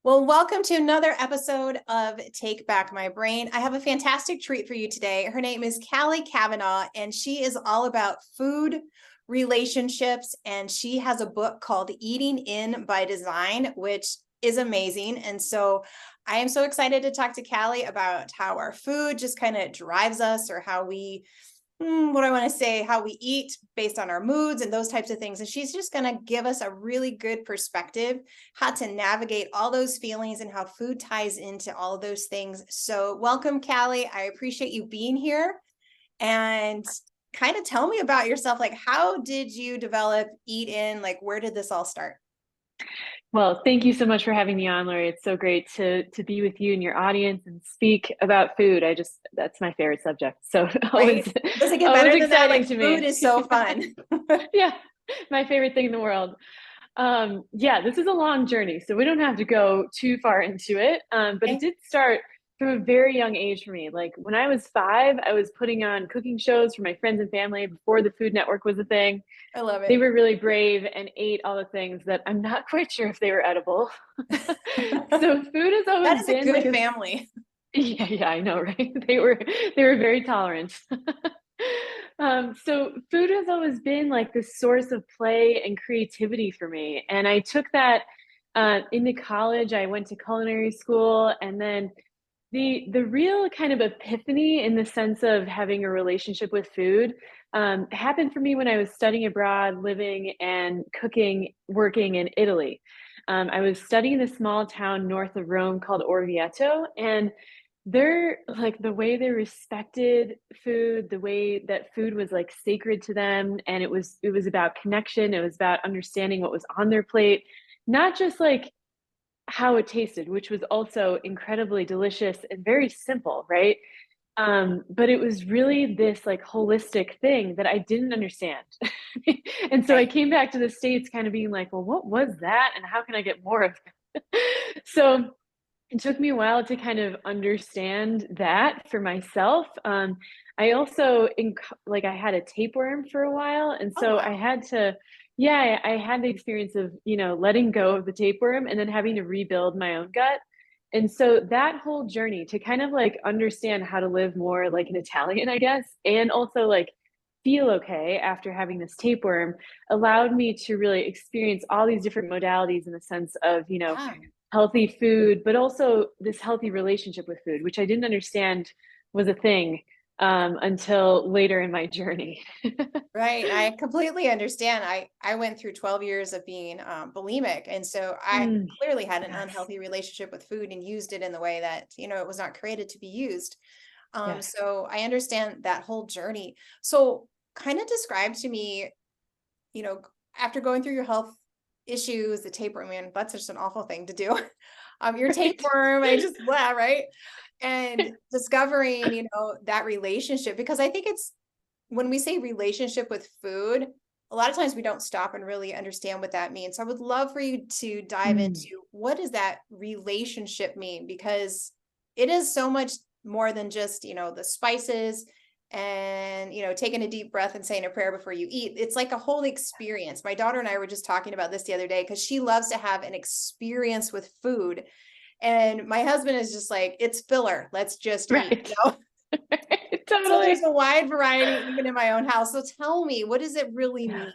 Well, welcome to another episode of Take Back My Brain. I have a fantastic treat for you today. Her name is Callie Cavanaugh, and she is all about food, relationships, and she has a book called Eating In by Design, which is amazing. And so I am so excited to talk to Callie about how our food just kind of drives us, or how we how we eat based on our moods and those types of things. And she's just going to give us a really good perspective, how to navigate all those feelings and how food ties into all of those things. So welcome, Callie. I appreciate you being here, and kind of tell me about yourself. Like, how did you develop Eat In? Like, where did this all start? Well, thank you so much for having me on, Laurie. It's so great to be with you and your audience and speak about food. That's my favorite subject. So Right? always Does it get always better than that? exciting Like, to food me. is so fun. Yeah, my favorite thing in the world. Yeah, this is a long journey, so we don't have to go too far into it. But it Okay. did start from a very young age for me. Like when I was 5, I was putting on cooking shows for my friends and family before the Food Network was a thing. I love They it. were really brave and ate all the things that I'm not quite sure if they were edible. So food has That always is a been like good a family. yeah, I know, right? They were very tolerant. So food has always been like this source of play and creativity for me. And I took that into college. I went to culinary school, and then the real kind of epiphany in the sense of having a relationship with food happened for me when I was studying abroad, living and cooking, working in Italy. I was studying in a small town north of Rome called Orvieto, and they're like the way they respected food, the way that food was like sacred to them, and it was about connection. It was about understanding what was on their plate, not just like how it tasted, which was also incredibly delicious and very simple, right? But it was really this like holistic thing that I didn't understand. And so I Right. came back to the States kind of being like, well, what was that? And how can I get more of it? So it took me a while to kind of understand that for myself. I also like I had a tapeworm for a while, and Oh, so I wow. had to, yeah, I had the experience of letting go of the tapeworm and then having to rebuild my own gut. And so that whole journey to kind of like understand how to live more like an Italian, I guess, and also like feel okay after having this tapeworm allowed me to really experience all these different modalities in the sense of, Yeah. healthy food, but also this healthy relationship with food, which I didn't understand was a thing until later in my journey. Right. I completely understand. I went through 12 years of being bulimic. And so I Mm, clearly had an yes, unhealthy relationship with food and used it in the way that, it was not created to be used. yes. So I understand that whole journey. So kind of describe to me, you know, after going through your health issues, the tapeworm, man, that's just an awful thing to do. Your Right. tapeworm, I just blah, right? And discovering, that relationship, because I think it's when we say relationship with food, a lot of times we don't stop and really understand what that means. So I would love for you to dive Mm, into what does that relationship mean? Because it is so much more than just, the spices and, taking a deep breath and saying a prayer before you eat. It's like a whole experience. My daughter and I were just talking about this the other day because she loves to have an experience with food. And my husband is just like, it's filler. Let's just eat. right. So there's Totally. a wide variety even in my own house. So tell me, what does it really Yeah. mean?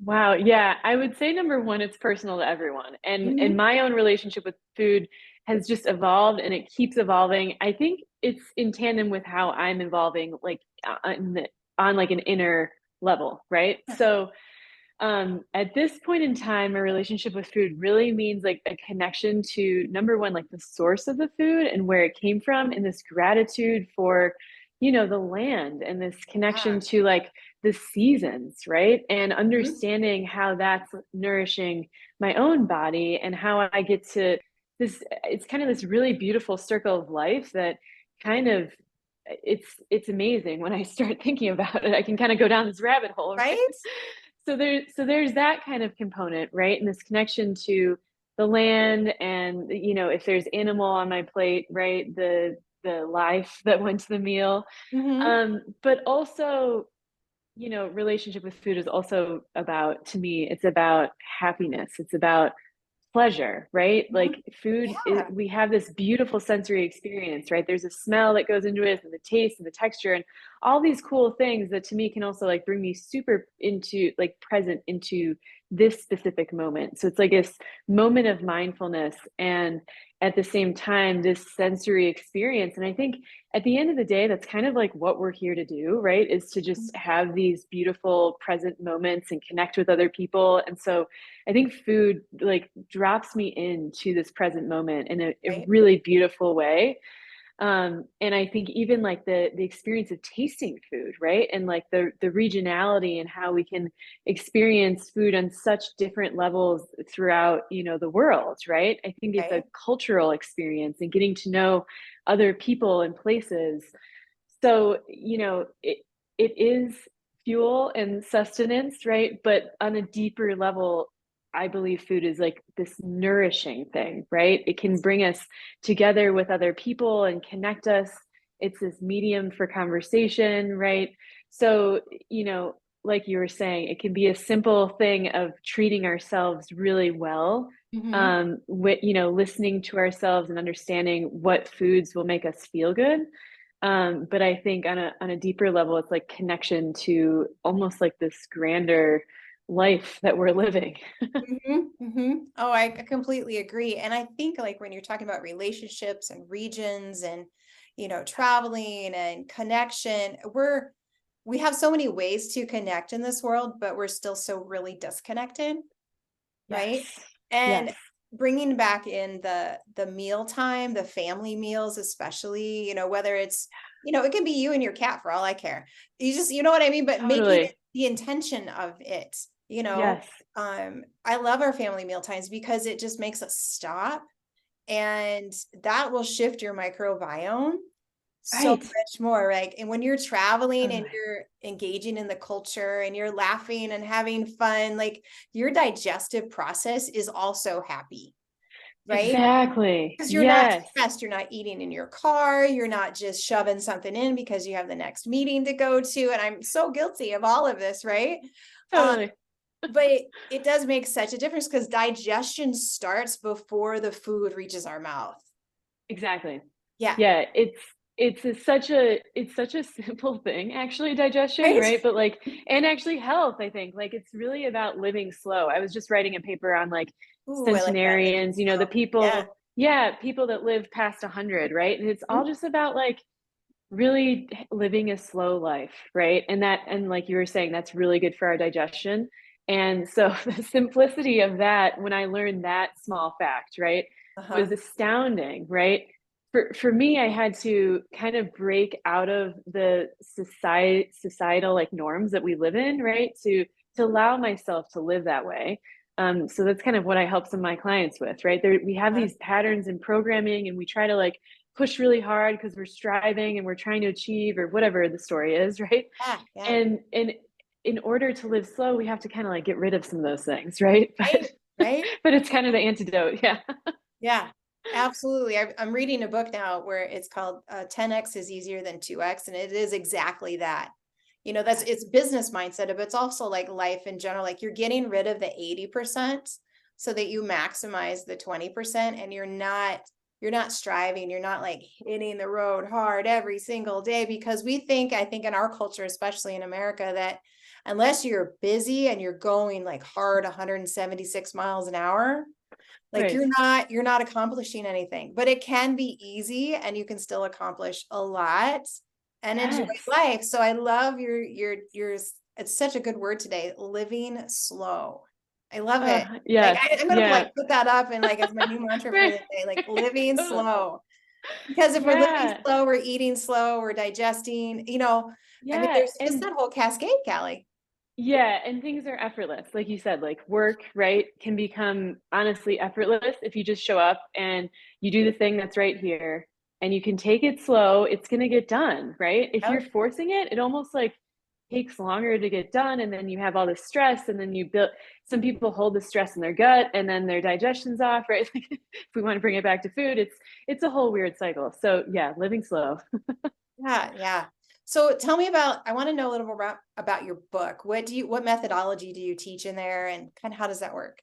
Wow. Yeah. I would say number one, it's personal to everyone. And Mhm. my own relationship with food has just evolved and it keeps evolving. I think it's in tandem with how I'm evolving, like on like an inner level, right? So at this point in time, my relationship with food really means like a connection to number one, like the source of the food and where it came from, and this gratitude for, the land, and this connection Yeah. to like the seasons, right? And Mhm. understanding how that's nourishing my own body and how I get to it's kind of this really beautiful circle of life that kind of it's amazing when I start thinking about it. I can kind of go down this rabbit hole, right? Right? So there's that kind of component, right? And this connection to the land, and if there's animal on my plate, right? The life that went to the meal. Mhm. But also, relationship with food is also about, to me, it's about happiness. It's about pleasure, right? Mhm. Like food, Yeah, we have this beautiful sensory experience, right? There's a smell that goes into it, and the taste and the texture and all these cool things that to me can also like bring me super into like present into this specific moment. So it's like this moment of mindfulness and at the same time this sensory experience. And I think at the end of the day, that's kind of like what we're here to do, right? Is to just have these beautiful present moments and connect with other people. And so I think food like drops me into this present moment in a right. really beautiful way. And I think even like the experience of tasting food, right? And like the regionality and how we can experience food on such different levels throughout, the world, right? I think it's a Right. cultural experience and getting to know other people and places. So, it is fuel and sustenance, right? But on a deeper level, I believe food is like this nourishing thing, right? It can bring us together with other people and connect us. It's this medium for conversation, right? So, like you were saying, it can be a simple thing of treating ourselves really well, Mhm. with, listening to ourselves and understanding what foods will make us feel good. But I think on a deeper level, it's like connection to almost like this grander life that we're living. Mhm, mhm. Oh, I completely agree. And I think like when you're talking about relationships and regions and, traveling and connection, we have so many ways to connect in this world, but we're still so really disconnected, right? Yes. And Yes. bringing back in the meal time, the family meals, especially, whether it's, it can be you and your cat for all I care. You just, you know what I mean? But making it Totally. the intention of it, Yes. I love our family meal times because it just makes us stop and that will shift your microbiome so Right. much more, right? And when you're traveling and Totally. you're engaging in the culture and you're laughing and having fun, like your digestive process is also happy, right? Exactly. Because you're not Yes. stressed, you're not eating in your car, you're not just shoving something in because you have the next meeting to go to. And I'm so guilty of all of this, right? Um, Totally. but it does make such a difference because digestion starts before the food reaches our mouth. Exactly. Yeah. Yeah, it's such a simple thing actually, digestion, Right? right? But like and actually health, I think. Like it's really about living slow. I was just writing a paper on like Ooh, I like that. Living centenarians, the slow. Yeah. people people that live past 100, right? And it's all Mhm. just about like really living a slow life, right? And like you were saying, that's really good for our digestion. And so the simplicity of that, when I learned that small fact, right, Uh-huh. was astounding, right? For me, I had to kind of break out of the societal like norms that we live in, right? To allow myself to live that way. So that's kind of what I help some of my clients with, right? We have Uh-huh. these patterns in programming, and we try to like push really hard because we're striving and we're trying to achieve or whatever the story is, right? Yeah. Yeah. And in order to live slow, we have to kind of like get rid of some of those things, right? Right. Right. But it's kind of the antidote, yeah. Yeah, absolutely. I'm reading a book now where it's called 10x is easier than 2x, and it is exactly that. That's Yes. it's business mindset, but it's also like life in general. Like you're getting rid of the 80% so that you maximize the 20%, and you're not striving, you're not like hitting the road hard every single day because I think in our culture, especially in America, that unless you're busy and you're going like hard 176 miles an hour, like Right. you're not accomplishing anything, but it can be easy and you can still accomplish a lot and enjoy Yes. life. So I love it's such a good word today, living slow. I love it. Like Yes. I'm gonna Yeah. like put that up and like as my new mantra for Right. the day, like living Totally. slow. Because if we're living Yeah. slow, we're eating slow, we're digesting, I mean, Yeah. there's just that whole cascade, Callie. Yeah, and things are effortless. Like you said, like work, right, can become honestly effortless if you just show up and you do the thing that's right here and you can take it slow, it's going to get done, right? If you're Yep. forcing it, it almost like takes longer to get done and then you have all this stress and then you build some people hold the stress in their gut and then their digestion's off, right? Like if we want to bring it back to food, it's a whole weird cycle. So, yeah, living slow. Yeah, yeah. So tell me I want to know a little more about your book. What methodology do you teach in there and kind of how does that work?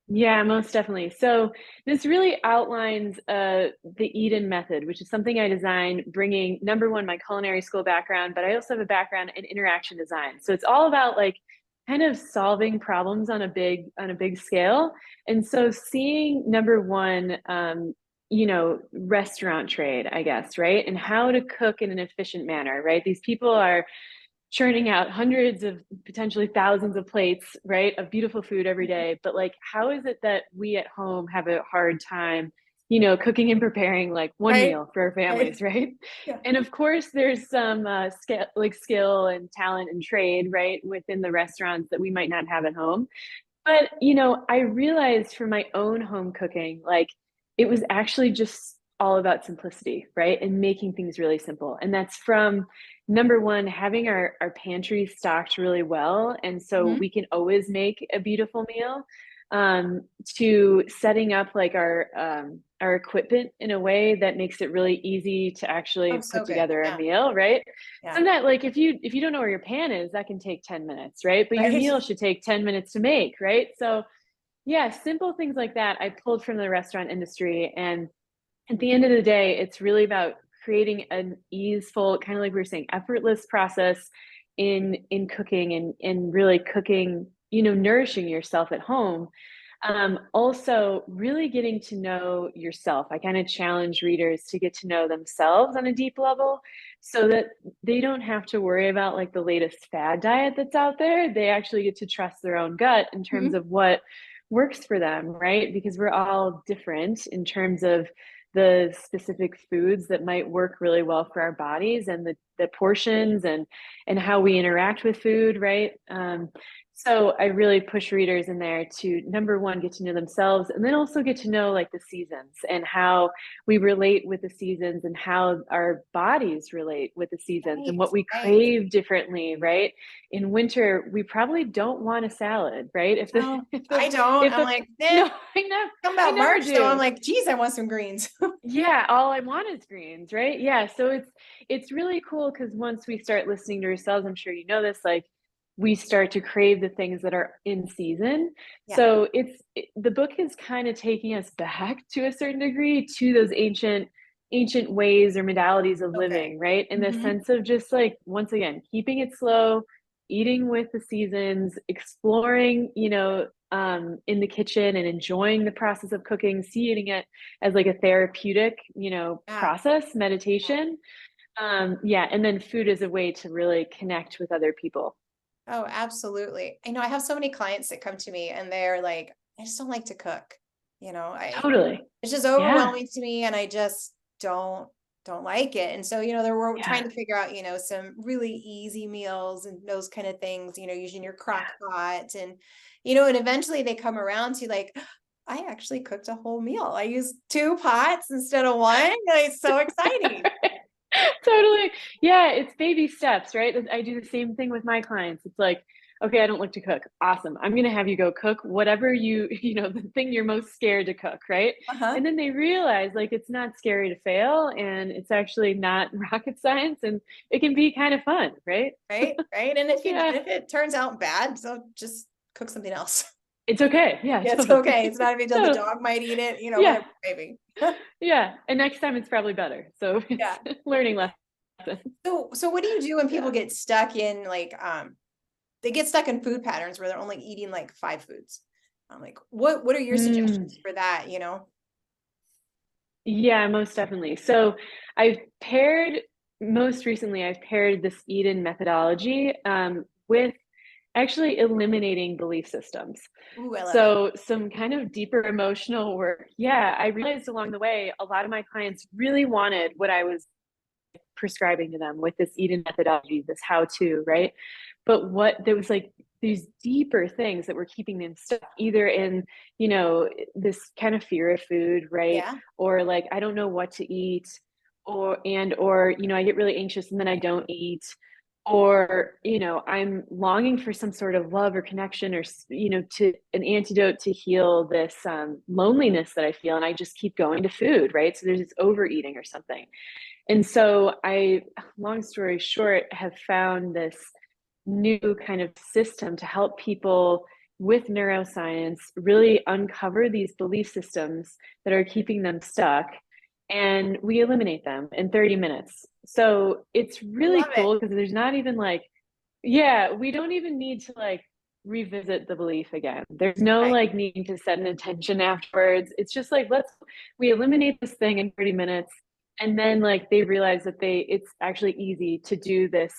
Yeah, most definitely. So this really outlines the Eden method, which is something I designed, bringing number one, my culinary school background, but I also have a background in interaction design. So it's all about like kind of solving problems on a big scale. And so seeing number one, restaurant trade, I guess, right, and how to cook in an efficient manner, right? These people are churning out hundreds of potentially thousands of plates, right, of beautiful food every day. But like, how is it that we at home have a hard time, cooking and preparing like one Right. meal for our Right. families, right? Yeah. And of course, there's some skill and talent and trade, right, within the restaurants that we might not have at home. But, I realized for my own home cooking, like it was actually just all about simplicity, right? And making things really simple. And that's from number one, having our pantry stocked really well. And so Mhm. we can always make a beautiful meal, to setting up like our equipment in a way that makes it really easy to Oh, actually so put good. together a Yeah. meal, right? Yeah. So that like if you don't know where your pan is, that can take 10 minutes, right? But your Right. meal should take 10 minutes to make, right? So yeah, simple things like that I pulled from the restaurant industry. And at the end of the day, it's really about creating an easeful, kind of like we were saying, effortless process in cooking and really cooking, nourishing yourself at home. Also, really getting to know yourself. I kind of challenge readers to get to know themselves on a deep level so that they don't have to worry about like the latest fad diet that's out there. They actually get to trust their own gut in terms Mhm. of what works for them, right? Because we're all different in terms of the specific foods that might work really well for our bodies and the portions and how we interact with food, right? So I really push readers in there to number one, get to know themselves, and then also get to know like the seasons and how we relate with the seasons and how our bodies relate with the seasons and Right. what we Right. crave differently, right? In winter, we probably don't want a salad, right? If the No, if the I don't. if I'm the like, eh, no, come I about never March though. I'm do. like, geez, I want some greens. Yeah, all I want is greens, right? Yeah, so it's really cool because once we start listening to ourselves, I'm sure you know this, like we start to crave the things that are in season. Yeah. So the book is kind of taking us back to a certain degree to those ancient ways or modalities of Okay. living, right? In the Hmm. sense of just like once again, keeping it slow, eating with the seasons, exploring, in the kitchen and enjoying the process of cooking, seeing it as like a therapeutic, Yeah. process, Yeah. meditation. Yeah, and then food is a way to really connect with other people. Oh, absolutely. I know I have so many clients that come to me and they're like, I just don't like to cook. Totally. It's just Yeah. overwhelming to me and I just don't like it. And so, they're trying Yeah. to figure out, some really easy meals and those kind of things, using your crock pot and eventually they come around to like, I actually cooked a whole meal. I used two pots instead of one. And it's so exciting. Totally. Yeah, it's baby steps, right? I do the same thing with my clients. It's like, okay, I don't like to cook. Awesome. I'm going to have you go cook whatever the thing you're most scared to cook, right? Uh-huh. And then they realize like it's not scary to fail and it's actually not rocket science and it can be kind of fun, right? Right. Right. And if Yeah. it turns out bad, so just cook something else. It's okay. Yeah, Yeah, it's totally. okay. It's not a big deal. The Totally. dog might eat it, Yeah. whatever, maybe. Yeah. And next time it's probably better. So it's Yeah. learning Yeah. lesson. So what do you do when people Yeah. get stuck in like they get stuck in food patterns where they're only eating like five foods? I'm like, what are your Mm. suggestions for that? Yeah, most definitely. So I've paired most recently, I've paired this Eden methodology with actually eliminating belief systems. Ooh, I love it. So some kind of deeper emotional work. Yeah, I realized along the way, a lot of my clients really wanted what I was prescribing to them with this Eden methodology, this how to, right? But what there was like these deeper things that were keeping them stuck either in, this kind of fear of food, right? Yeah. Or like, I don't know what to eat, or, I get really anxious and then I don't eat. Or, I'm longing for some sort of love or connection or, to an antidote to heal this loneliness that I feel. And I just keep going to food, right? So there's this overeating or something. And so long story short, have found this new kind of system to help people with neuroscience, really uncover these belief systems that are keeping them stuck, and we eliminate them in 30 minutes. So it's I really love it. cool because there's not even like, yeah, we don't even need to like revisit the belief again. There's no Right. like needing to set an intention afterwards. It's just like, we eliminate this thing in 30 minutes. And then like they realize that it's actually easy to do this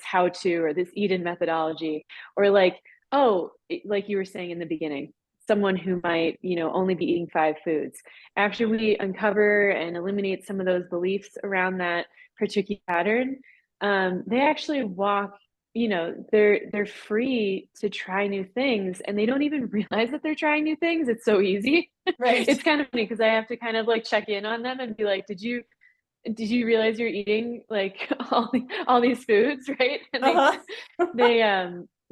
how to, or this eat-in methodology, or like, oh, like you were saying in the beginning, someone who might, only be eating 5 foods. After we uncover and eliminate some of those beliefs around that particular pattern, they actually walk, they're free to try new things, and they don't even realize that they're trying new things. It's so easy. Right. It's kind of funny because I have to kind of like check in on them and be like, did you realize you're eating like all these foods, right? And Uh-huh. they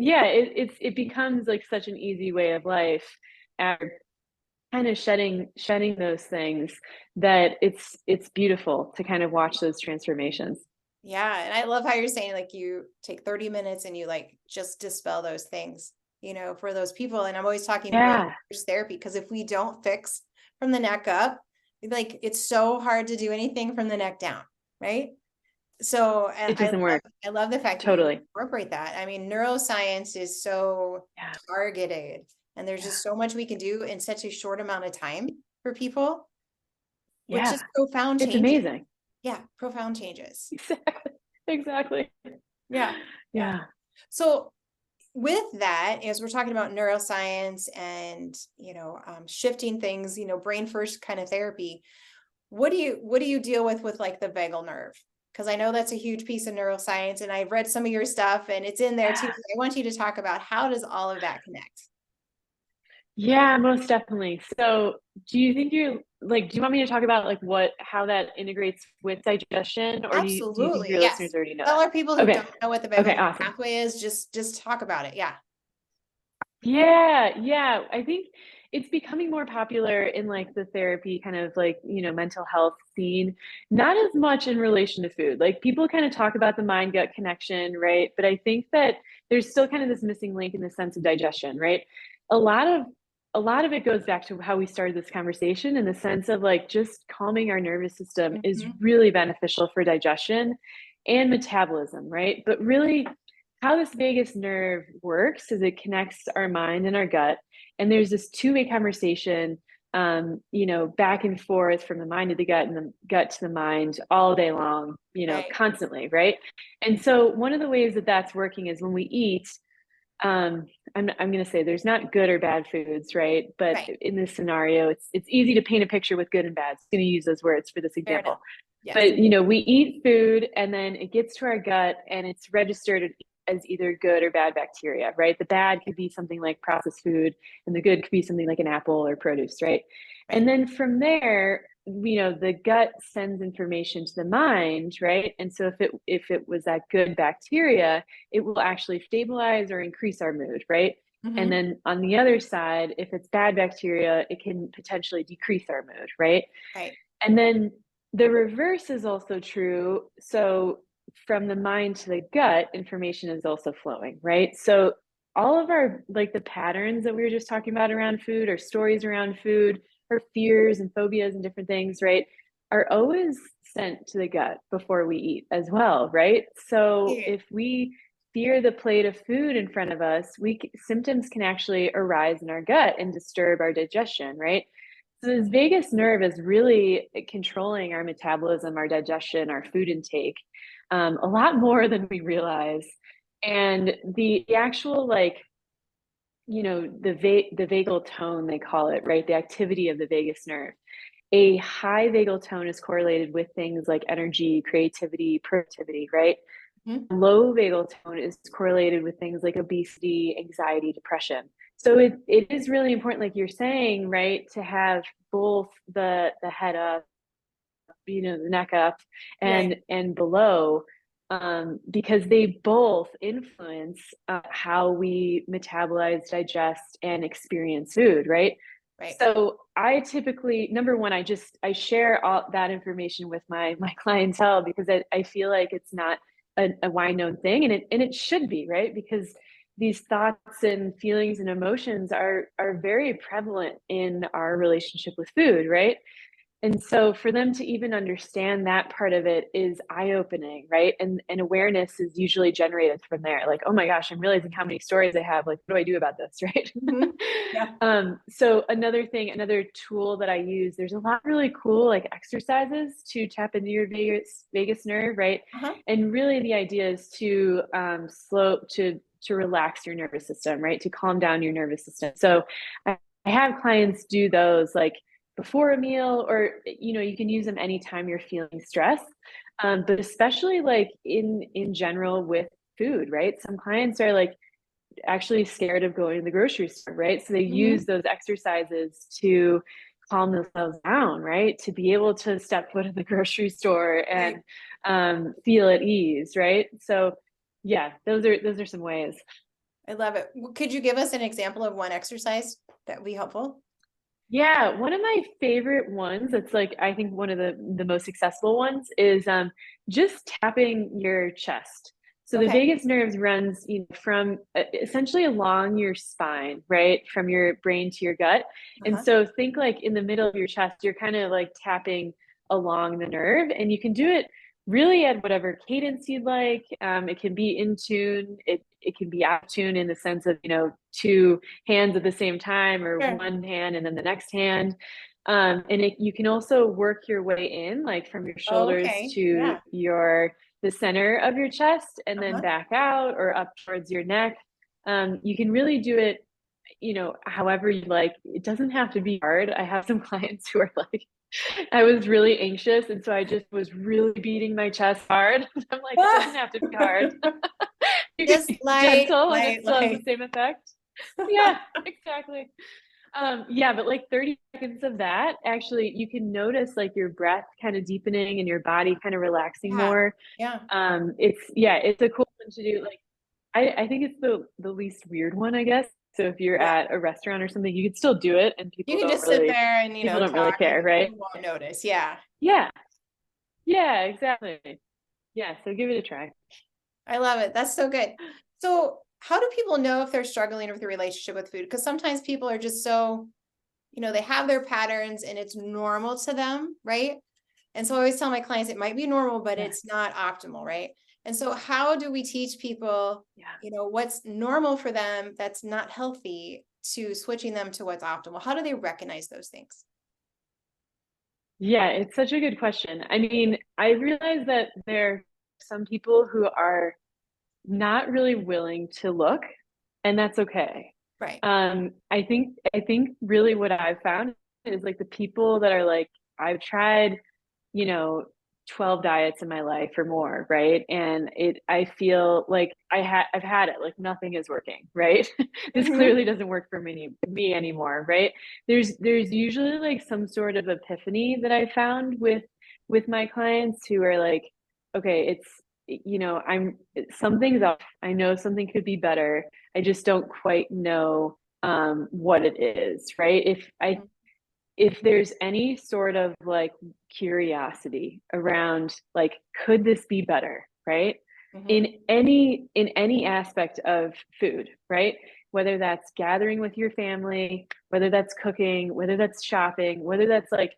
yeah, it becomes like such an easy way of life after kind of shedding those things, that it's beautiful to kind of watch those transformations. Yeah. And I love how you're saying like you take 30 minutes and you like just dispel those things, for those people. And I'm always talking brain Yeah, first therapy because if we don't fix from the neck up, like it's so hard to do anything from the neck down, right? So, and it doesn't work. I love the fact that you Totally. incorporate that. I mean, neuroscience is so Yeah, targeted, and there's yeah, just so much we can do in such a short amount of time for people, which is yeah. profound It's changes. amazing. Yeah, profound changes. Exactly. Exactly. Yeah. Yeah. Yeah. So with that, as we're talking about neuroscience and, shifting things, brain first kind of therapy, what do you deal with like the vagal nerve? Because I know that's a huge piece of neuroscience and I've read some of your stuff and it's in there too. Yeah. So I want you to talk about how does all of that connect? Yeah, most definitely. So, do you want me to talk about like how that integrates with digestion, or do you think Absolutely. your Yes. listeners already know Tell that? our people who Okay. don't know what the vagal Okay, nerve awesome. pathway is, just talk about it. Yeah. Yeah, yeah. I think it's becoming more popular in like the therapy kind of like, mental health scene, not as much in relation to food. Like people kind of talk about the mind gut connection, right? But I think that there's still kind of this missing link in the sense of digestion, right? A lot of a lot of it goes back to how we started this conversation, in the sense of like just calming our nervous system is Hmm. really beneficial for digestion and metabolism, right? But really, how this vagus nerve works is it connects our mind and our gut, and there's this two-way conversation, back and forth from the mind to the gut and the gut to the mind all day long, Right. constantly, right? And so one of the ways that that's working is when we eat, um, I'm going to say there's not good or bad foods, right? But Right. in this scenario, it's easy to paint a picture with good and bad. I'm going to use those words for this Fair enough. example. Yes. But we eat food and then it gets to our gut and it's registered as either good or bad bacteria, right? The bad could be something like processed food, and the good could be something like an apple or produce, right? Right. And then from there, the gut sends information to the mind, right? And so if it was that good bacteria, it will actually stabilize or increase our mood, right? And Hmm. then on the other side, if it's bad bacteria, it can potentially decrease our mood, right? Right. And then the reverse is also true. So from the mind to the gut, information is also flowing, right? So all of our, like the patterns that we were just talking about around food, or stories around food, or fears and phobias and different things, right, are always sent to the gut before we eat as well, right? So Yeah. if we fear the plate of food in front of us, symptoms can actually arise in our gut and disturb our digestion, right? So this vagus nerve is really controlling our metabolism, our digestion, our food intake, a lot more than we realize. And the actual like, the vagal tone, they call it, right? The activity of the vagus nerve. A high vagal tone is correlated with things like energy, creativity, productivity, right? Mhm. Low vagal tone is correlated with things like obesity, anxiety, depression. So it is really important, like you're saying, right, to have both the head up, the neck up, Right. and below, because they both influence how we metabolize, digest, and experience food, right? Right. So I typically, number one, I share all that information with my clientele, because I feel like it's not a wide known thing, and it should be, right? Because these thoughts and feelings and emotions are very prevalent in our relationship with food, right? And so for them to even understand that part of it is eye-opening, right? And awareness is usually generated from there. Like, oh my gosh, I'm realizing how many stories I have. Like, what do I do about this, right? Mhm. Yeah. So another thing, another tool that I use, there's a lot of really cool like exercises to tap into your vagus nerve, right? Uh-huh. And really the idea is to to relax your nervous system, right? To calm down your nervous system. So I have clients do those like before a meal, or you can use them anytime you're feeling stressed, but especially like in general with food, right? Some clients are like actually scared of going to the grocery store, right? So they Mhm. use those exercises to calm themselves down, right? To be able to step foot in the grocery store Right. and feel at ease, right? So yeah, those are some ways. I love it. Could you give us an example of one exercise that would be helpful? Yeah, one of my favorite ones that's like I think one of the most successful ones is just tapping your chest. So the Okay. vagus nerves runs from essentially along your spine, right? From your brain to your gut. And Uh-huh. so think like in the middle of your chest, you're kind of like tapping along the nerve, and you can do it really at whatever cadence you'd like. It can be in tune. It can be out of tune in the sense of, two hands at the same time, or Sure. one hand and then the next hand. And you can also work your way in, like from your Oh, shoulders okay. to Yeah. the center of your chest, and then Uh-huh. back out or up towards your neck. You can really do it, however you like. It doesn't have to be hard. I have some clients who are like, I was really anxious, and so I just was really beating my chest hard. I'm like, it doesn't have to be hard. You can Just be light, gentle and it light, still has the light. same effect. Yeah, exactly. Yeah, but like 30 seconds of that, actually, you can notice like your breath kind of deepening and your body kind of relaxing Yeah. more. Yeah. It's a cool one to do. Like, I think it's the least weird one, I guess. So if you're Yeah. at a restaurant or something, you could still do it, and You can just sit there and, people don't really talk care, and right? people won't notice. Yeah. Yeah, yeah, exactly. Yeah, so give it a try. I love it. That's so good. So, how do people know if they're struggling with the relationship with food? Because sometimes people are just so, they have their patterns and it's normal to them, right? And so I always tell my clients it might be normal, but Yeah, it's not optimal, right? And so, how do we teach people, yeah. what's normal for them that's not healthy to switching them to what's optimal? How do they recognize those things? Yeah, it's such a good question. I mean, I realize that there are some people who are not really willing to look, and that's okay. Right. I think really what I've found is like the people that are like, I've tried, you know, 12 diets in my life or more, right? And I feel like I've had it, like nothing is working, right? This Hmm. clearly doesn't work for me anymore, right? There's usually like some sort of epiphany that I found with my clients who are like, okay, I'm something's up. I know something could be better. I just don't quite know what it is, right? If there's any sort of like curiosity around like, could this be better, right? Hmm. In any aspect of food, right? Whether that's gathering with your family, whether that's cooking, whether that's shopping, whether that's like,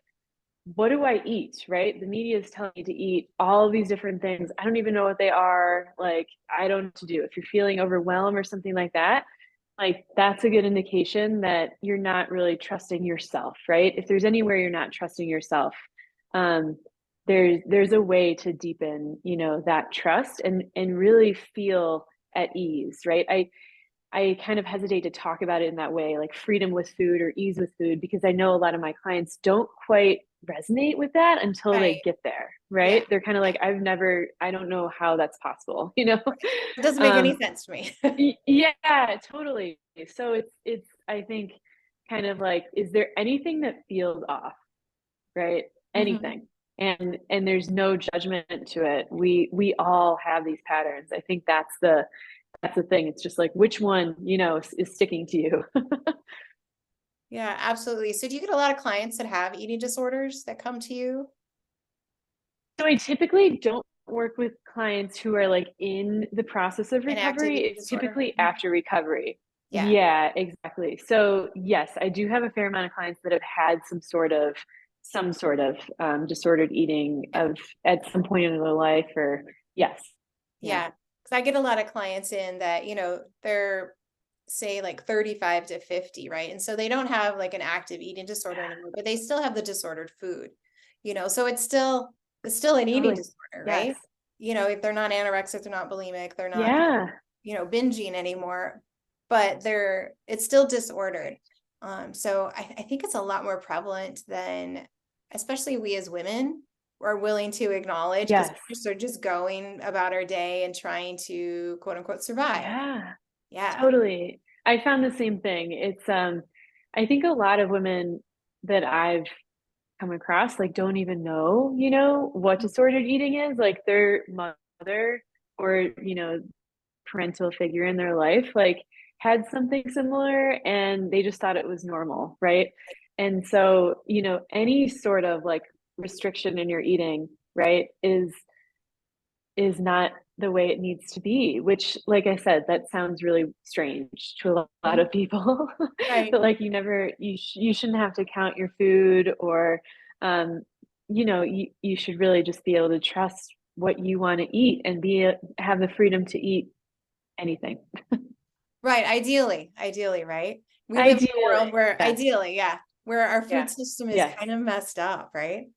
what do I eat, right? The media is telling you to eat all of these different things. I don't even know what they are. Like, I don't know what to do. If you're feeling overwhelmed or something like that, like that's a good indication that you're not really trusting yourself, right? If there's anywhere you're not trusting yourself, um, there's a way to deepen, that trust and really feel at ease, right? I kind of hesitate to talk about it in that way, like freedom with food or ease with food, because I know a lot of my clients don't quite resonate with that until they Right. get there, Yeah. right? They're kind of Yeah. like, I don't know how that's possible, you know? It doesn't make any Um, sense to me. yeah, totally. So it's I think kind of like, is there anything that feels off, right? Hmm. Anything. And there's no judgment to it. We all have these patterns. I think that's the thing. It's just like which one, is sticking to you. Yeah, absolutely. So do you get a lot of clients that have eating disorders that come to you? So I typically don't work with clients who are like in the process of An recovery. activity It's disorder. typically after recovery. Yeah. Yeah, exactly. So yes, I do have a fair amount of clients that have had some sort of disordered eating Yeah. of at some point in their life, or yes. Yeah. Yeah. Because I get a lot of clients in that, they're say like 35 to 50, right? And so they don't have like an active eating disorder anymore, but they still have the disordered food, so it's still an eating Totally. disorder, Yes. right? If they're not anorexic, they're not bulimic, they're not, Yeah. binging anymore, but it's still disordered. So I think it's a lot more prevalent than, especially we as women are willing to acknowledge, because Yes. we're just going about our day and trying to quote unquote survive. Yeah. Yeah. Totally. I found the same thing. It's I think a lot of women that I've come across like don't even know, what disordered eating is. Like their mother or, parental figure in their life like had something similar and they just thought it was normal, right? And so, any sort of like restriction in your eating, right, is not the way it needs to be, which, like I said, that sounds really strange to a lot Mhm. of people. Right. But like you shouldn't have to count your food, or um you should really just be able to trust what you want to eat and have the freedom to eat anything. Right. Ideally, right? We live in a world Ideally, where yes. ideally, yeah, where our Yeah. food system is Yes. kind of messed up, right?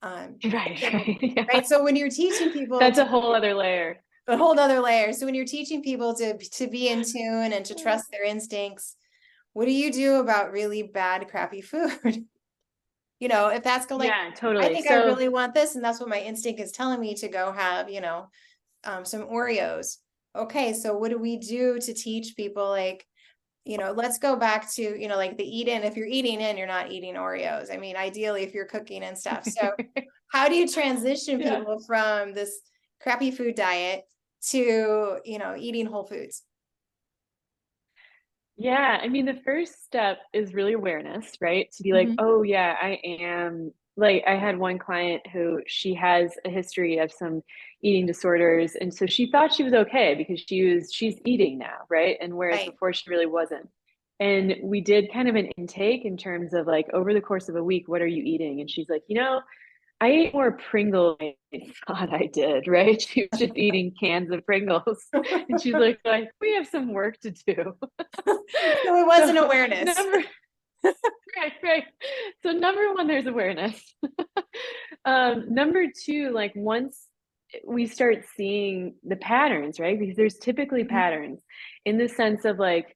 Right, So, right. Yeah. right. So when you're teaching people That's to a whole other layer. a whole other layer. So when you're teaching people to be in tune and to trust their instincts, what do you do about really bad, crappy food? If that's go like, Yeah, I totally. think I So really want this, and that's what my instinct is telling me to go have, some Oreos. Okay, so what do we do to teach people, like, let's go back to, like the eat in. If you're eating in, you're not eating Oreos. I mean, ideally, if you're cooking and stuff. So how do you transition yeah. people from this crappy food diet to, eating whole foods? Yeah, I mean, the first step is really awareness, right? To be like, Mhm. "Oh, yeah, I am." Like, I had one client who she has a history of some eating disorders, and so she thought she was okay because she's eating now, right? And whereas Right. before she really wasn't. And we did kind of an intake in terms of like, over the course of a week, what are you eating? And she's like, I ate more Pringles than I thought I did, right? She was just eating cans of Pringles. And she's like, we have some work to do. So it So wasn't awareness. number right, right. So number one, there's awareness. Number two, like once we start seeing the patterns, right? Because there's typically Mhm. patterns in the sense of like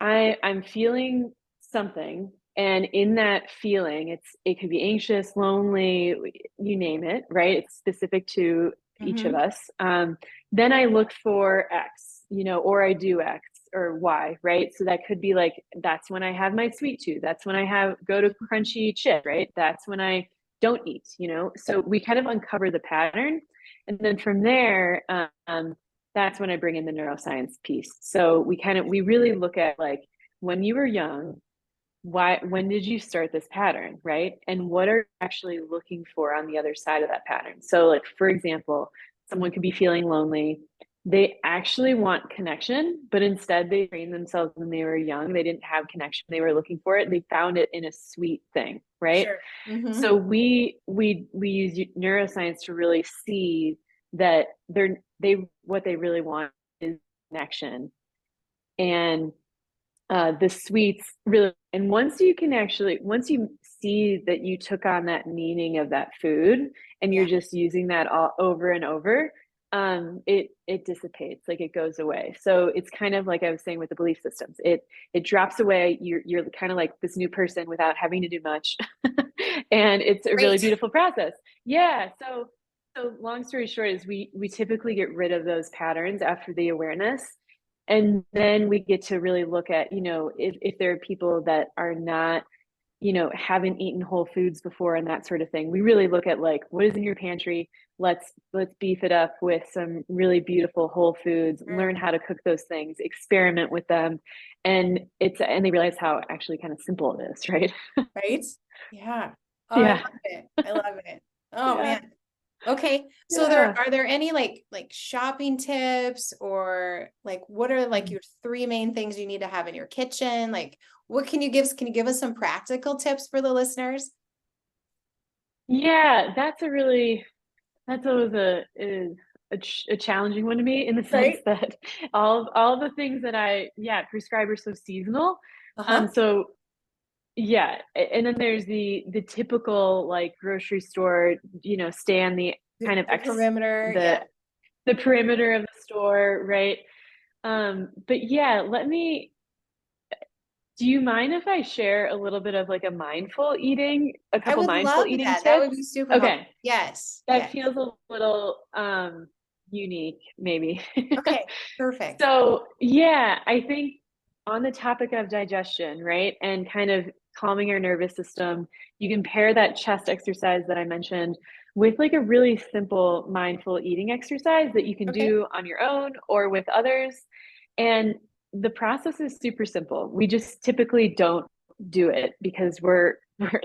I'm feeling something, and in that feeling, it could be anxious, lonely, you name it, right? It's specific to each of Mhm. us. Then I look for X, or I do X or Y, right? So that could be like that's when I have my sweet tooth. That's when I go to crunchy chip, right? That's when I don't eat. So we kind of uncover the pattern, and then from there, that's when I bring in the neuroscience piece. So we really look at like when you were young, when did you start this pattern, right? And what are you actually looking for on the other side of that pattern? So like for example, someone could be feeling lonely. They actually want connection, but instead they trained themselves when they were young. They didn't have connection. They were looking for it. They found it in a sweet thing, right? Sure. Mhm. So we use neuroscience to really see that they what they really want is connection, and the sweets really. And once you see that you took on that meaning of that food and you're Yeah. just using that all over and over, it dissipates, like it goes away. So it's kind of like I was saying with the belief systems, it drops away. You're kind of like this new person without having to do much. And it's a really Great. beautiful process. Yeah. So long story short is we typically get rid of those patterns after the awareness, and then we get to really look at, if there are people that are not, haven't eaten whole foods before and that sort of thing. We really look at like what is in your pantry. Let's beef it up with some really beautiful whole foods, Sure. learn how to cook those things, experiment with them. And they realize how actually kind of simple it is, right? Right? Yeah. Oh, I Yeah. love it. I love it. Oh Yeah. man. Okay. So Yeah. are there any like shopping tips, or like what are like Mm. your three main things you need to have in your kitchen? Like what can you give us some practical tips for the listeners? Yeah, that's always a challenging one to me in the sense Right? that all the things that I prescribe are so seasonal. Uh-huh. So yeah, and then there's the typical like grocery store, stay on the kind of The perimeter, the yeah. the perimeter of the store, right? But yeah, do you mind if I share a little bit of like a I couple would mindful love eating that. That would tips? be super helpful. Okay, Yes, that yes. feels a little unique, maybe. Okay, perfect. So, yeah, I think on the topic of digestion, right, and kind of calming our nervous system, you can pair that chest exercise that I mentioned with like a really simple mindful eating exercise that you can Okay. do on your own or with others. And the process is super simple. We just typically don't do it because we're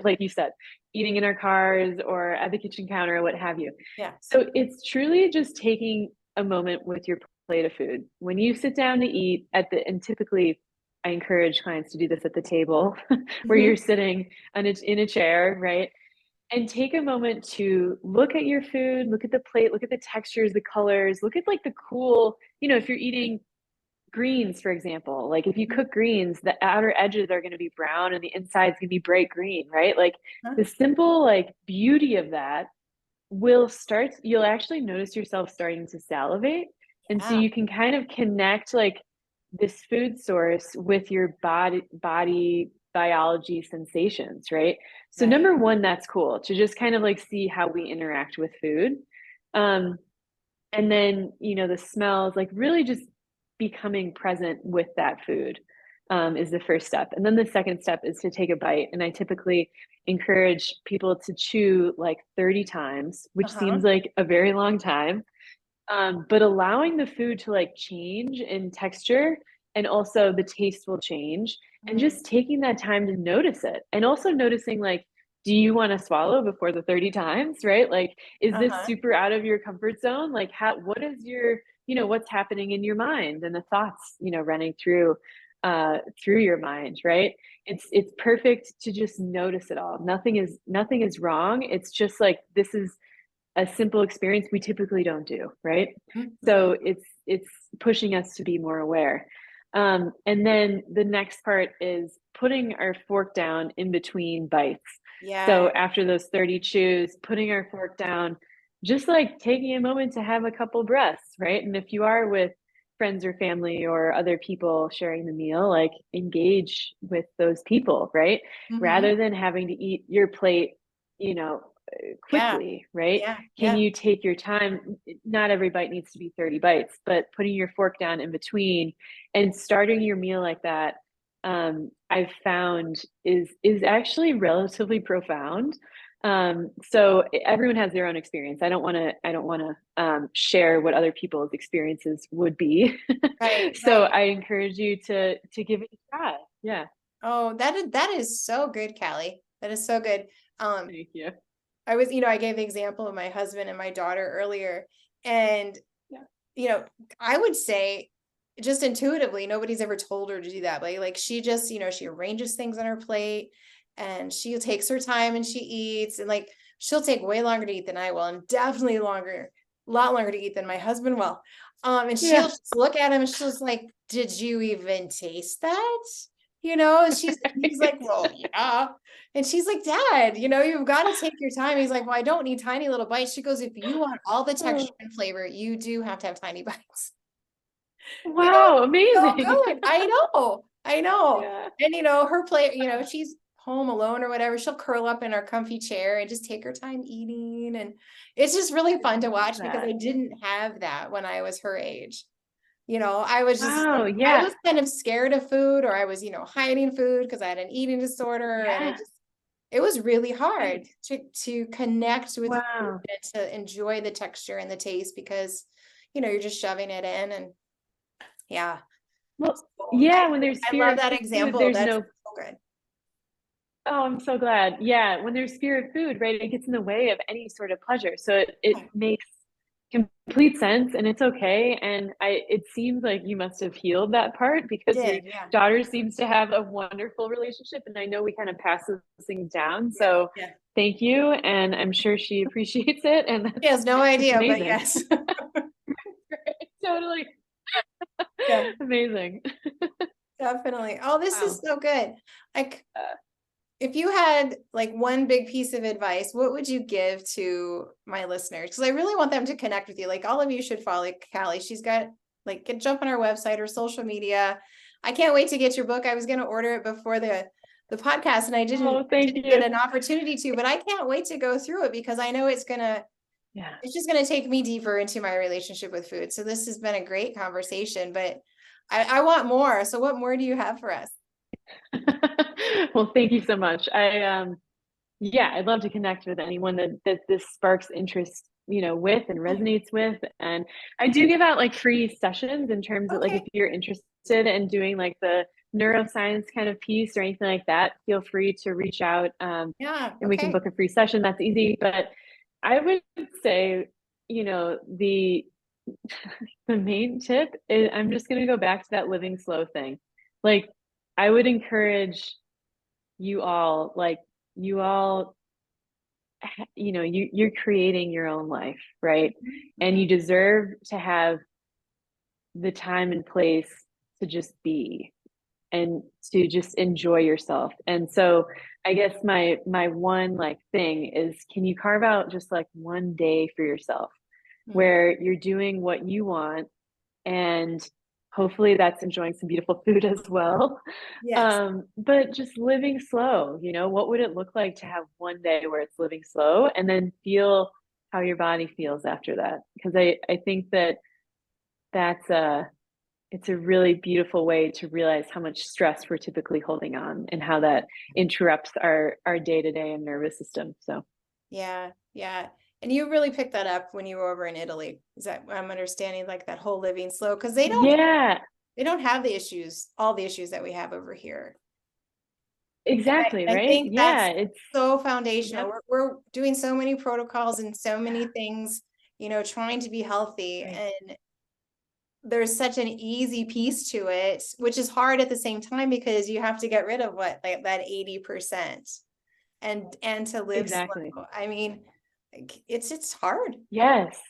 like you said, eating in our cars or at the kitchen counter or what have you. Yeah. So it's truly just taking a moment with your plate of food. When you sit down to eat and typically I encourage clients to do this at the table where Hmm. you're sitting in a chair, right? And take a moment to look at your food, look at the plate, look at the textures, the colors, look at like the cool, if you're eating greens, for example, like if you cook greens, the outer edges are going to be brown and the inside's going to be bright green, right? Like Huh? the simple like beauty of that you'll actually notice yourself starting to salivate. And so Yeah. you can kind of connect like this food source with your body biology sensations, right? So Right. number one, that's cool to just kind of like see how we interact with food. Um, and then, the smells, like really just becoming present with that food is the first step. And then the second step is to take a bite. And I typically encourage people to chew like 30 times, which Uh-huh. seems like a very long time. But allowing the food to like change in texture and also the taste will change and Mm. just taking that time to notice it and also noticing like, do you want to swallow before the 30 times, right? Like, is this Uh-huh. super out of your comfort zone? Like, what is what's happening in your mind and the thoughts, running through your mind, right? It's perfect to just notice it all. Nothing is wrong. It's just like, this is a simple experience we typically don't do, right? Mm-hmm. So it's pushing us to be more aware. And then the next part is putting our fork down in between bites. Yeah. So after those 30 chews, putting our fork down, just like taking a moment to have a couple breaths, right? And if you are with friends or family or other people sharing the meal, like engage with those people, right? Mm-hmm. Rather than having to eat your plate, you know, Yeah. quickly, right? Yeah. Can Yeah. you take your time? Not every bite needs to be 30 bites, but putting your fork down in between and starting your meal like that, I've found is actually relatively profound. So everyone has their own experience. I don't want to share what other people's experiences would be. Right. So Right. I encourage you to give it a try. Yeah. Oh, that is so good, Callie. That is so good. Um, Thank you. I gave the example of my husband and my daughter earlier, and Yeah. I would say just intuitively, nobody's ever told her to do that. But like she just, she arranges things on her plate and she takes her time and she eats, and like she'll take way longer to eat than I will, and definitely a lot longer to eat than my husband will. And she'll Yeah. just look at him and she'll just like, did you even taste that? And he's like, well, yeah. And she's like, Dad, you've got to take your time. He's like, well, I don't need tiny little bites. She goes, if you want all the texture Oh, and flavor, you do have to have tiny bites. You know, wow, so amazing. good. I know. I know. Yeah. And her play, she's home alone or whatever. She'll curl up in her comfy chair and just take her time eating. And it's just really I fun to love watch because I that. didn't have that when I was her age. I was just Wow, like, I yeah. was kind of scared of food, or I was, hiding food because I had an eating disorder. And Yeah. it was really hard Right. to connect with food Wow. and to enjoy the texture and the taste because, you're just shoving it in. And yeah. Well, So yeah, when there's I fear love of that food, example. there's That's no, so good. oh, I'm so glad. Yeah, when there's fear of food, right, it gets in the way of any sort of pleasure. So it Yeah. makes complete sense, and it's okay. And it seems like you must have healed that part because your Did, yeah. daughter seems to have a wonderful relationship, and I know we kind of pass those things down. Yeah, So yeah. thank you, and I'm sure she appreciates it, and She has no that's idea, but amazing. yes. Totally Yeah, amazing. definitely. Oh, this is Wow. so good. Like, Uh, if you had like one big piece of advice, what would you give to my listeners? Because I really want them to connect with you. Like, all of you should follow Callie. She's got like, jump on our website or social media. I can't wait to get your book. I was going to order it before the podcast, and I didn't oh, thank didn't get you. an opportunity to, but I can't wait to go through it because I know Yeah. it's just gonna take me deeper into my relationship with food. So this has been a great conversation, but I want more. So what more do you have for us? Well, thank you so much. Yeah, I'd love to connect with anyone that this sparks interest, with and resonates with. And I do give out like free sessions in terms of like if Okay. you're interested in doing like the neuroscience kind of piece or anything like that, feel free to reach out, Yeah. and we can Okay. book a free session. That's easy. But I would say, the the main tip is I'm just gonna go back to that living slow thing. Like I would encourage you all you're creating your own life, right? And Mhm. you deserve to have the time and place to just be and to just enjoy yourself. And so I guess my one like thing is, can you carve out just like one day for yourself Mhm. where you're doing what you want, and hopefully that's enjoying some beautiful food as well. Yes. But just living slow, what would it look like to have one day where it's living slow and then feel how your body feels after that? Because I think that that's it's a really beautiful way to realize how much stress we're typically holding on and how that interrupts our day-to-day and nervous system. So Yeah. Yeah. And you really picked that up when you were over in Italy. Is that I'm understanding like that whole living slow? Because yeah, they don't have all the issues that we have over here. exactly, I right? think Yeah, that's it's so foundational. yep, We're doing so many protocols and so many things, trying to be healthy. right. And there's such an easy piece to it, which is hard at the same time because you have to get rid of what, like that 80% and to live Exactly. slow. I mean, like, it's hard. Yes.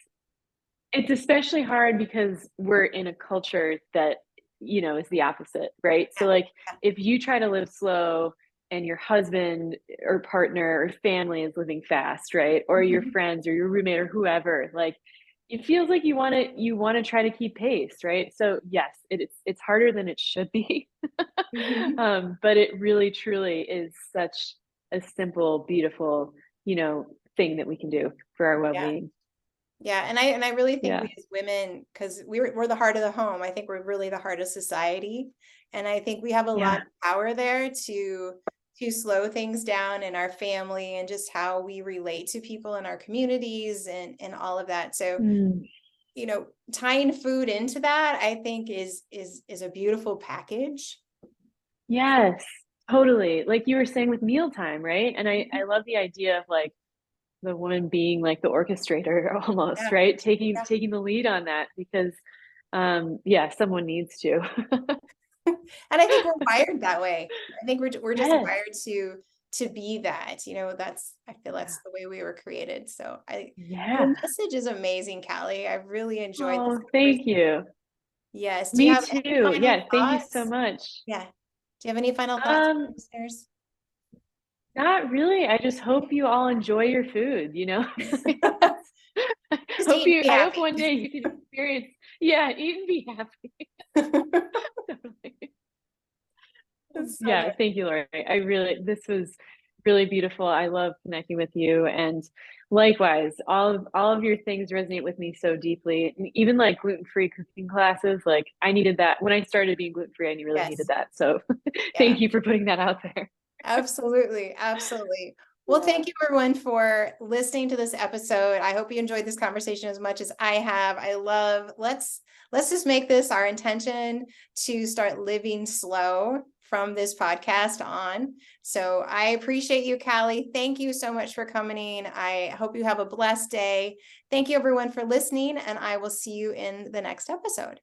It's especially hard because we're in a culture that, is the opposite, right? So Yeah. like if you try to live slow and your husband or partner or family is living fast, right? Or your Mhm. friends or your roommate or whoever, like it feels like you want to try to keep pace, right? So yes, it's harder than it should be. Mhm. But it really truly is such a simple, beautiful, thing that we can do for our Yeah. well-being. Yeah, and I really think Yeah. we as women, because we're the heart of the home. I think we're really the heart of society, and I think we have a lot Yeah. of power there to slow things down in our family and just how we relate to people in our communities and all of that. So, Mm. tying food into that, I think is a beautiful package. Yes, totally. Like you were saying with mealtime, right? And I Mhm. love the idea of like the woman being like the orchestrator almost, Yeah, right? Taking yeah. taking the lead on that because yeah, someone needs to. And I think we're wired that way. I think we're just Yes. wired to be that. I feel Yeah. that's the way we were created. So your Yeah. message is amazing, Callie. I really enjoyed this Oh, conversation. thank you. Yes. Do you Me have any too. final Yeah, thank you so thoughts? Yeah. Yeah. Do you have any final thoughts for Um, listeners? Not really. I just hope you all enjoy your food. Just eat and be I hope happy. one day you can experience, yeah, eat and be happy. Totally. That's so Yeah, good. thank you, Laurie. This was really beautiful. I love connecting with you, and likewise, all of your things resonate with me so deeply. And even like gluten-free cooking classes, like I needed that when I started being gluten-free. I really needed Yes. that. So, Yeah. thank you for putting that out there. Absolutely. Absolutely. Well, Yeah. thank you everyone for listening to this episode. I hope you enjoyed this conversation as much as I have. Let's just make this our intention to start living slow from this podcast on. So I appreciate you, Callie. Thank you so much for coming in. I hope you have a blessed day. Thank you everyone for listening, and I will see you in the next episode.